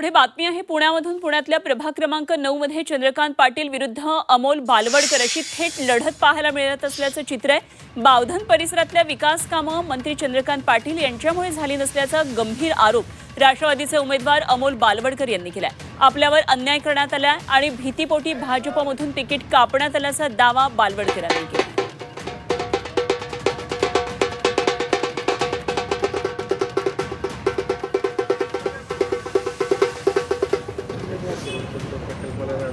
पुढे बातमी आहे पुण्यामधून। पुण्यातल्या प्रभाग क्रमांक 9 मध्ये चंद्रकांत पाटील विरुद्ध अमोल बालवडकर अशी थेट लढत पाहायला मिळत असल्याचं चित्र आहे। बावधन परिसरातल्या विकास कामं मंत्री चंद्रकांत पाटील यांच्यामुळे झाली नसल्याचा गंभीर आरोप राष्ट्रवादीचे उमेदवार अमोल बालवडकर यांनी केलाय। आपल्यावर अन्याय करण्यात आला आणि भीतीपोटी भाजपमधून तिकीट कापण्यात आल्याचा दावा बालवडकरांनी केला।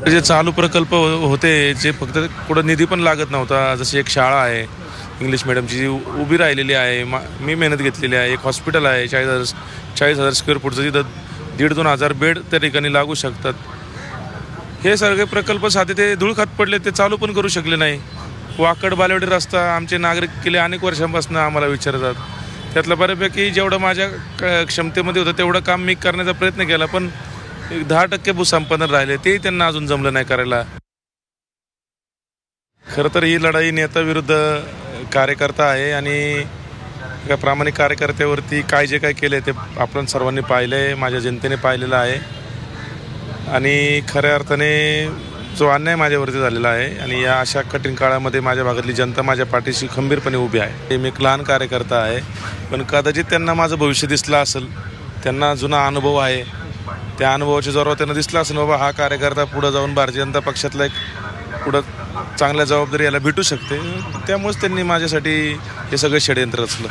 जे चालू प्रकल्प होते जे फक्त कुठं निधी पण लागत नव्हता, जशी एक शाळा आहे इंग्लिश मीडियमची जी उभी राहिलेली आहे, मी मेहनत घेतलेली आहे। एक हॉस्पिटल आहे 40,000 स्क्वेअर फूटचं, जिथं 1,500-2,000 हजार बेड त्या ठिकाणी लागू शकतात। हे सगळे प्रकल्प साधे ते धूळखात पडले, ते चालू पण करू शकले नाही। वाकड बालेवाडी रस्ता आमचे नागरिक गेले अनेक वर्षांपासून आम्हाला विचारतात, त्यातलं बऱ्यापैकी जेवढं माझ्या क्षमतेमध्ये होतं तेवढं काम मी करण्याचा प्रयत्न केला, पण 10% भूसंपादन राहिले, ते त्यांना अजून जमलं नाही करायला। खरं तर ही लढाई नेता विरुद्ध कार्यकर्ता आहे आणि एका प्रामाणिक कार्यकर्त्यावरती काय जे काय केले ते आपण सर्वांनी पाहिलंय, माझ्या जनतेने पाहिलेलं आहे। आणि खऱ्या अर्थाने जो अन्याय माझ्यावरती झालेला आहे आणि या अशा कठीण काळामध्ये माझ्या भागातली जनता माझ्या पाठीशी खंबीरपणे उभी आहे। मी एक लहान कार्यकर्ता आहे, पण कदाचित त्यांना माझं भविष्य दिसलं असेल, त्यांना जुना अनुभव आहे, त्या अनुभवाच्या जोरावर त्यांना दिसलं असेल बाबा हा कार्यकर्ता पुढे जाऊन भारतीय जनता पक्षातला एक पुढं चांगल्या जबाबदारी याला भेटू शकते, त्यामुळेच त्यांनी माझ्यासाठी हे सगळं षडयंत्र रचलं।